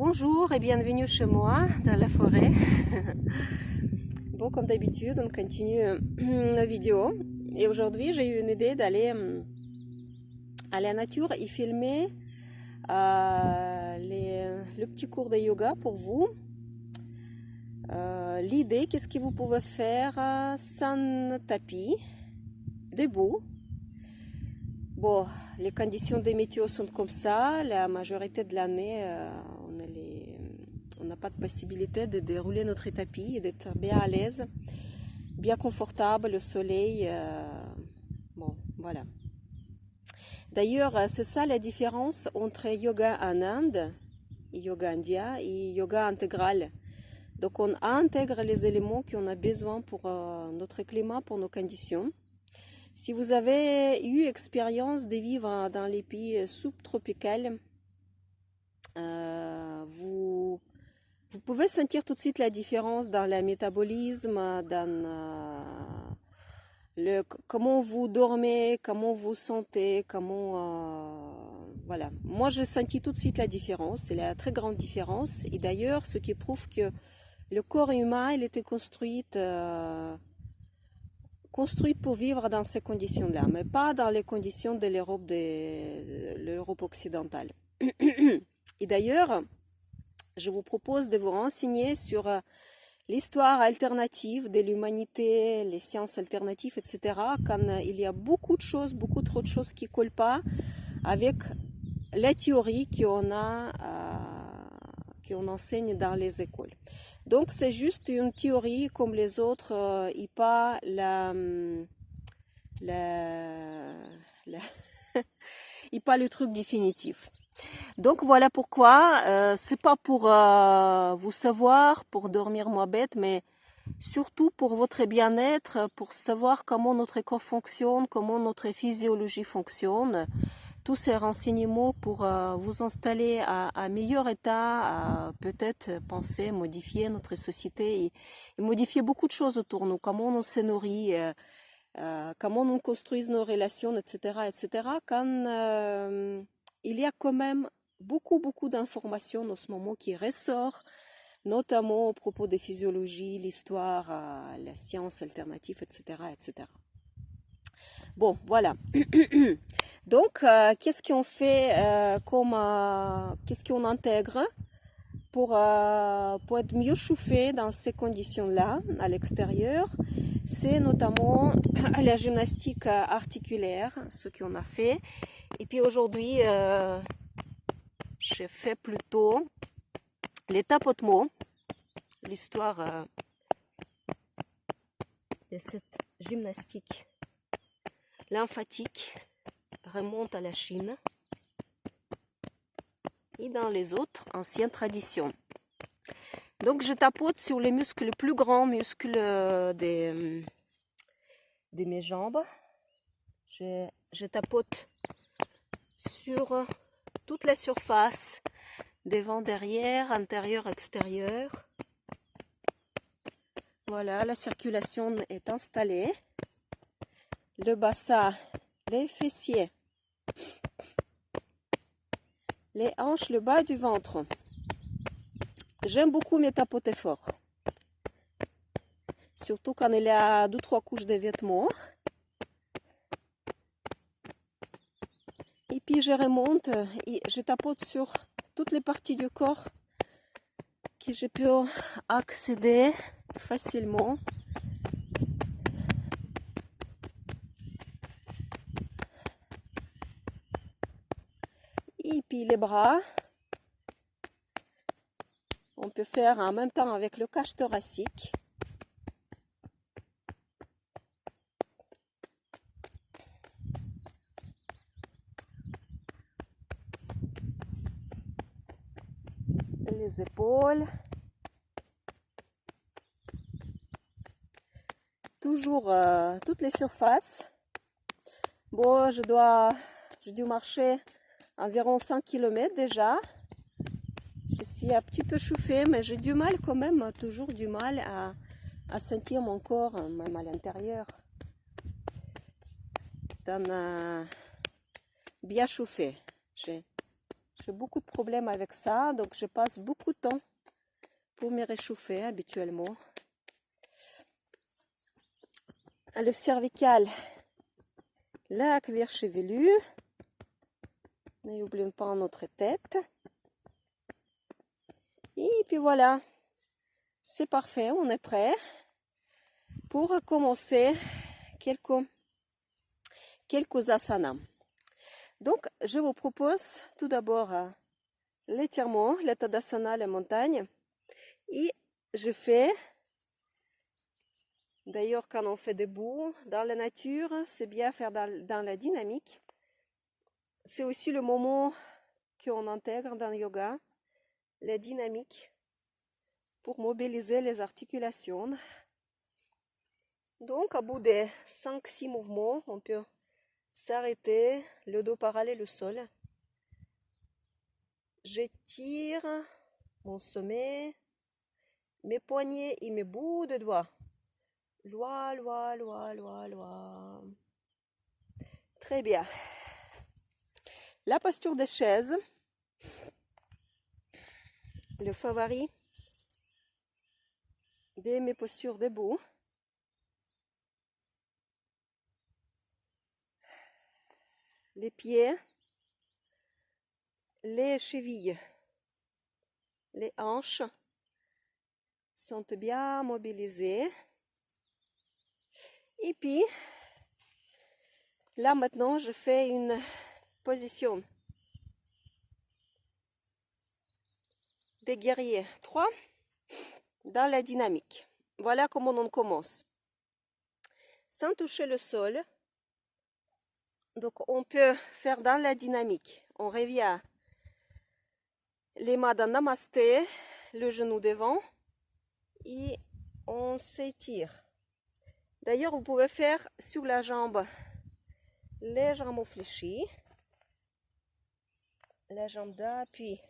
Bonjour et bienvenue chez moi dans la forêt. Bon, comme d'habitude, on continue la vidéo. Et aujourd'hui, j'ai eu une idée d'aller à la nature et filmer le petit cours de yoga pour vous. L'idée, qu'est-ce que vous pouvez faire sans tapis, debout. Bon, les conditions des météos sont comme ça. La majorité de l'année, on n'a pas de possibilité de dérouler notre tapis et d'être bien à l'aise, bien confortable, le soleil. Bon, voilà. D'ailleurs, c'est ça la différence entre yoga en Inde, yoga indien et yoga intégral. Donc, on intègre les éléments qu'on a besoin pour notre climat, pour nos conditions. Si vous avez eu expérience de vivre dans les pays subtropicaux, vous pouvez sentir tout de suite la différence dans le métabolisme, dans comment vous dormez, comment vous sentez, voilà. Moi, j'ai senti tout de suite la différence, c'est la très grande différence. Et d'ailleurs, ce qui prouve que le corps humain, il était construit pour vivre dans ces conditions-là, mais pas dans les conditions de l'Europe occidentale. Et d'ailleurs, je vous propose de vous renseigner sur l'histoire alternative de l'humanité, les sciences alternatives, etc., quand il y a beaucoup trop de choses qui ne collent pas avec la théorie qu'on enseigne dans les écoles. Donc, c'est juste une théorie comme les autres et pas et pas le truc définitif. Donc, voilà pourquoi, c'est pas pour vous savoir, pour dormir moins bête, mais surtout pour votre bien-être, pour savoir comment notre corps fonctionne, comment notre physiologie fonctionne. Tous ces renseignements pour vous installer à meilleur état, à peut-être penser, modifier notre société et modifier beaucoup de choses autour de nous, comment on se nourrit, comment on construit nos relations, etc., etc. Quand il y a quand même beaucoup d'informations en ce moment qui ressortent, notamment au propos des physiologies, l'histoire, la science alternative, etc., etc. Bon, voilà. Donc, qu'est-ce qu'on fait qu'est-ce qu'on intègre pour être mieux chauffé dans ces conditions-là, à l'extérieur? C'est notamment la gymnastique articulaire, ce qu'on a fait. Et puis aujourd'hui, j'ai fait plutôt les tapotements, l'histoire de cette gymnastique lymphatique remonte à la Chine et dans les autres anciennes traditions. Donc je tapote sur les muscles, les plus grands muscles de mes jambes. Je tapote sur toute la surface, devant, derrière, intérieur, extérieur. Voilà, la circulation est installée. Le bassin, les fessiers, les hanches, le bas du ventre. J'aime beaucoup me tapoter fort. Surtout quand il y a 2-3 couches de vêtements. Et puis je remonte et je tapote sur toutes les parties du corps que je peux accéder facilement. Et puis les bras, on peut faire en même temps avec le cage thoracique. Les épaules. Toujours toutes les surfaces. Bon, j'ai dû marcher environ 5 km déjà. Je suis un petit peu chauffée, mais j'ai du mal quand même, toujours du mal à sentir mon corps, même à l'intérieur, bien chauffé. J'ai beaucoup de problèmes avec ça, donc je passe beaucoup de temps pour me réchauffer habituellement. Le cervical, la cuir chevelu. N'oublions pas notre tête. Et puis voilà, c'est parfait, on est prêt pour commencer quelques asanas. Donc, je vous propose tout d'abord l'étirement, le Tadasana, la montagne. Et je fais, d'ailleurs quand on fait debout, dans la nature, c'est bien faire dans la dynamique. C'est aussi le moment qu'on intègre dans le yoga, la dynamique, pour mobiliser les articulations. Donc, à bout de 5-6 mouvements, on peut s'arrêter, le dos parallèle au sol. J'étire mon sommet, mes poignets et mes bouts de doigts. Loin, loin, loin, loin, loin. Très bien. La posture des chaises, le favori de mes postures debout. Les pieds, les chevilles, les hanches sont bien mobilisées. Et puis, là maintenant, je fais une position des guerriers 3 dans la dynamique. Voilà comment on commence. Sans toucher le sol. Donc, on peut faire dans la dynamique. On revient les mains dans Namasté, le genou devant et on s'étire. D'ailleurs, vous pouvez faire sur la jambe légèrement fléchie, la jambe d'appui.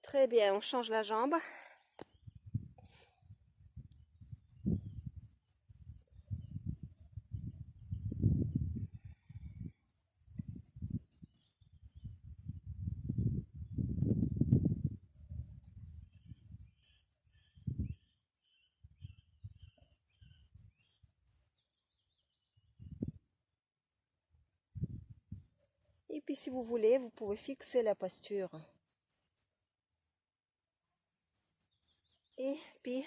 Très bien, on change la jambe. Et puis si vous voulez, vous pouvez fixer la posture. Et puis,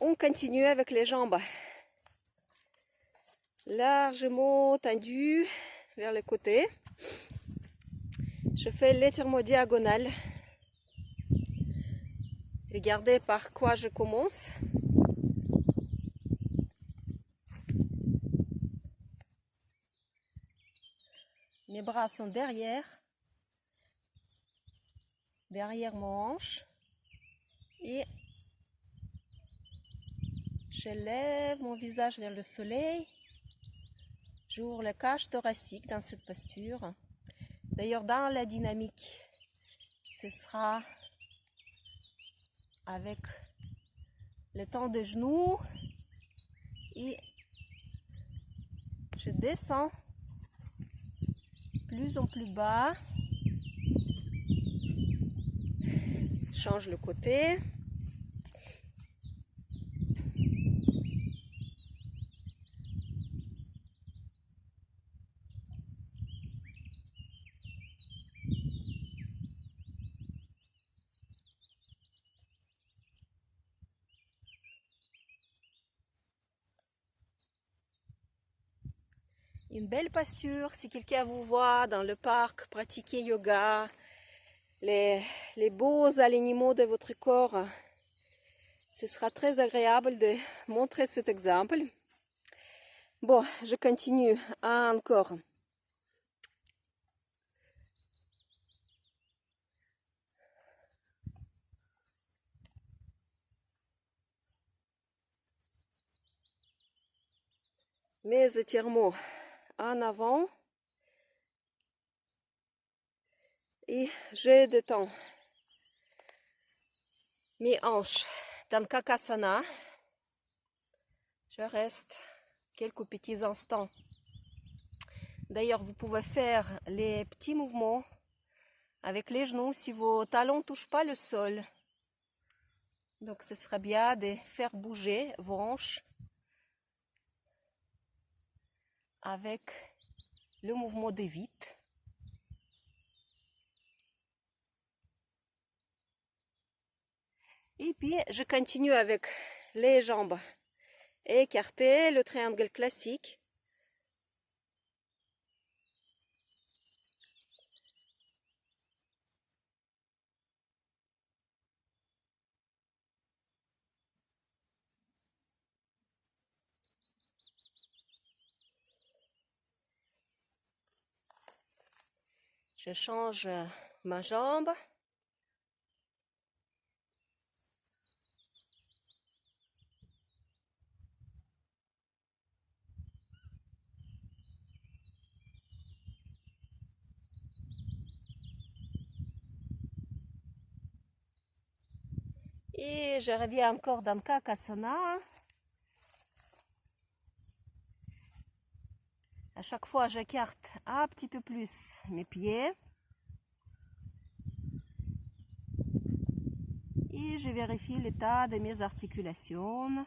on continue avec les jambes largement tendues vers le côté. Je fais l'étirement diagonal. Regardez par quoi je commence. Mes bras sont derrière mon hanche. Et je lève mon visage vers le soleil. J'ouvre la cage thoracique dans cette posture. D'ailleurs, dans la dynamique, ce sera avec le temps de genoux et je descends plus en plus bas. Change le côté. Une belle posture, si quelqu'un vous voit dans le parc pratiquer yoga, les beaux alignements de votre corps, ce sera très agréable de montrer cet exemple. Bon, je continue encore. Mes étirements en avant. Et je détends mes hanches dans Kakasana. Je reste quelques petits instants. D'ailleurs, vous pouvez faire les petits mouvements avec les genoux si vos talons ne touchent pas le sol. Donc, ce serait bien de faire bouger vos hanches avec le mouvement des vite. Et puis, je continue avec les jambes écartées, le triangle classique. Je change ma jambe. Et je reviens encore dans Kakasana. À chaque fois, j'écarte un petit peu plus mes pieds. Et je vérifie l'état de mes articulations.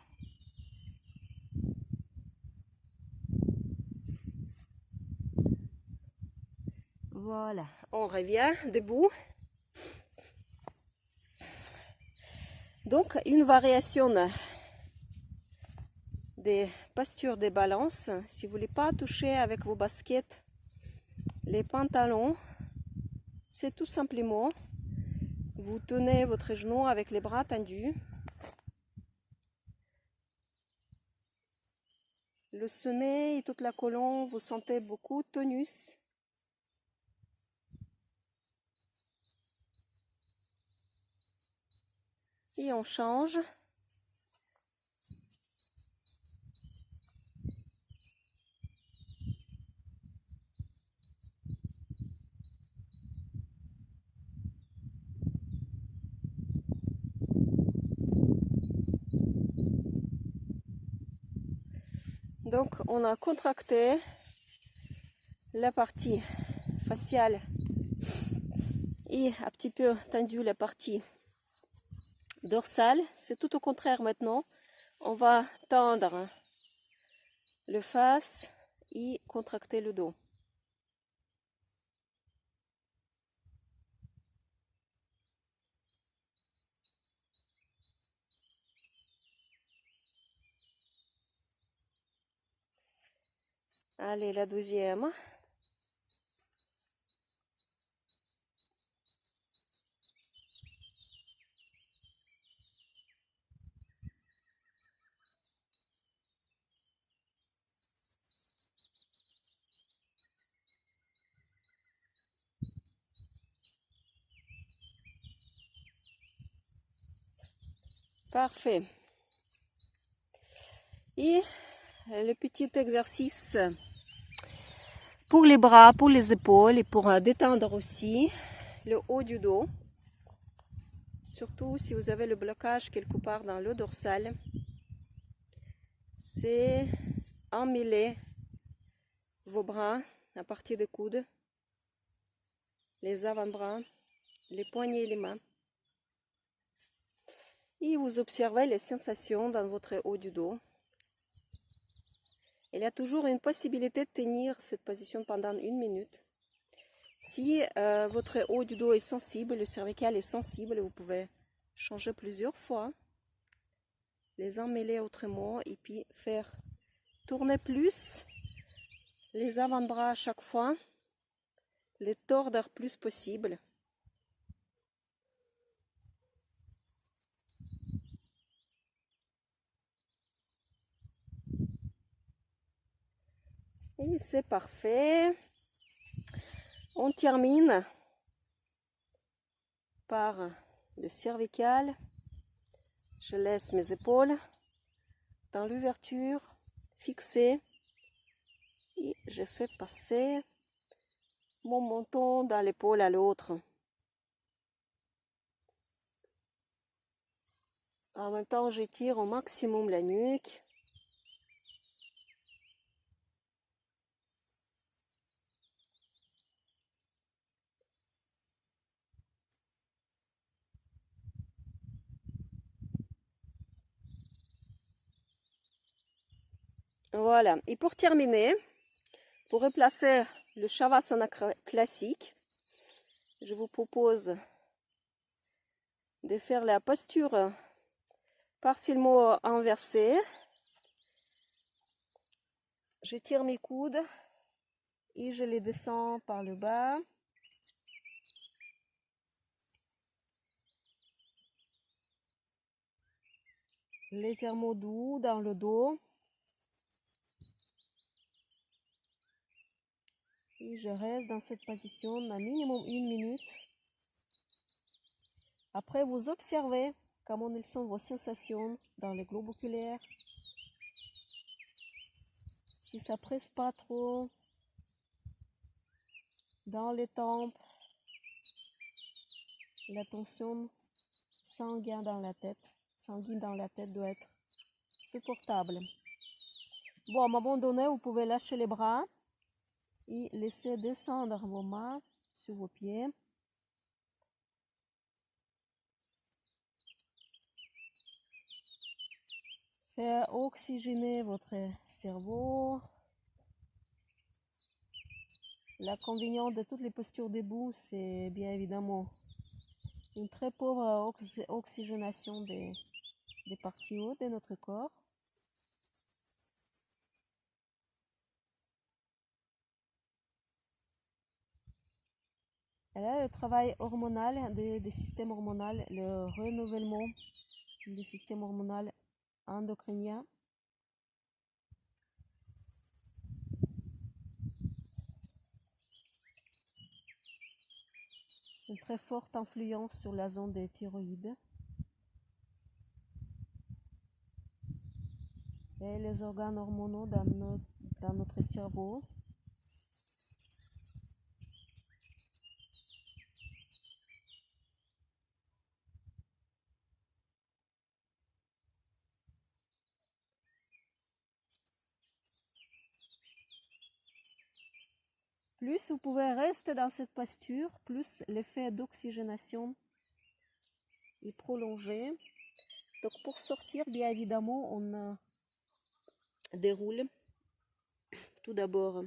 Voilà, on revient debout. Donc, une variation des postures de balance. Si vous ne voulez pas toucher avec vos baskets les pantalons, c'est tout simplement, vous tenez votre genou avec les bras tendus. Le sommet et toute la colonne, vous sentez beaucoup de tonus. Et on change. Donc, on a contracté la partie faciale et un petit peu tendu la partie dorsale. C'est tout au contraire maintenant. On va tendre le face et contracter le dos. Allez, la deuxième. Parfait. Et le petit exercice pour les bras, pour les épaules et pour détendre aussi le haut du dos. Surtout si vous avez le blocage quelque part dans le dorsal. C'est emmêler vos bras à partir des coudes, les avant-bras, les poignets et les mains. Et vous observez les sensations dans votre haut du dos. Il y a toujours une possibilité de tenir cette position pendant 1 minute. Si votre haut du dos est sensible, le cervical est sensible, vous pouvez changer plusieurs fois, les emmêler autrement et puis faire tourner plus les avant-bras à chaque fois, les tordre plus possible. Et c'est parfait. On termine par le cervical. Je laisse mes épaules dans l'ouverture, fixées. Et je fais passer mon menton d'un épaule à l'autre. En même temps, j'étire au maximum la nuque. Voilà. Et pour terminer, pour replacer le Shavasana classique, je vous propose de faire la posture partiellement inversée. Je tire mes coudes et je les descends par le bas. Légèrement doux dans le dos. Et je reste dans cette position un minimum 1 minute. Après, vous observez comment elles sont vos sensations dans le globe oculaire. Si ça presse pas trop dans les tempes, la tension sanguine dans la tête doit être supportable. Bon, à un moment donné, vous pouvez lâcher les bras et laisser descendre vos mains sur vos pieds. Faire oxygéner votre cerveau. L'inconvénient de toutes les postures debout, c'est bien évidemment une très pauvre oxygénation des parties hautes de notre corps. Et là, le travail hormonal des systèmes hormonaux, le renouvellement des systèmes hormonaux endocriniens. Une très forte influence sur la zone des thyroïdes et les organes hormonaux dans notre cerveau. Plus vous pouvez rester dans cette posture, plus l'effet d'oxygénation est prolongé. Donc pour sortir, bien évidemment, on déroule tout d'abord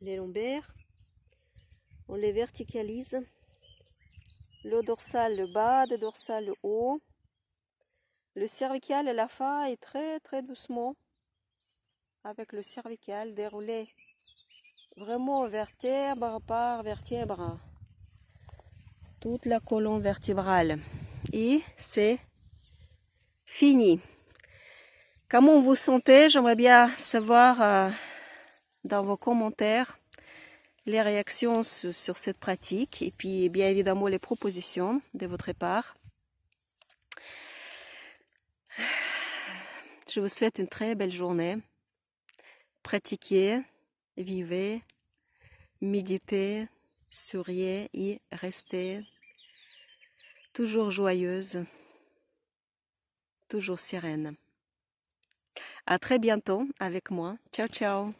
les lombaires, on les verticalise, le dorsal, le bas, le dorsal, le haut, le cervical et la faille et très doucement avec le cervical déroulé vraiment vertèbre par vertèbre, toute la colonne vertébrale. Et c'est fini. Comment vous sentez? J'aimerais bien savoir dans vos commentaires les réactions sur cette pratique et puis bien évidemment les propositions de votre part. Je vous souhaite une très belle journée. Pratiquez, vivez, méditez, souriez et restez toujours joyeuse, toujours sereine. À très bientôt avec moi. Ciao, ciao.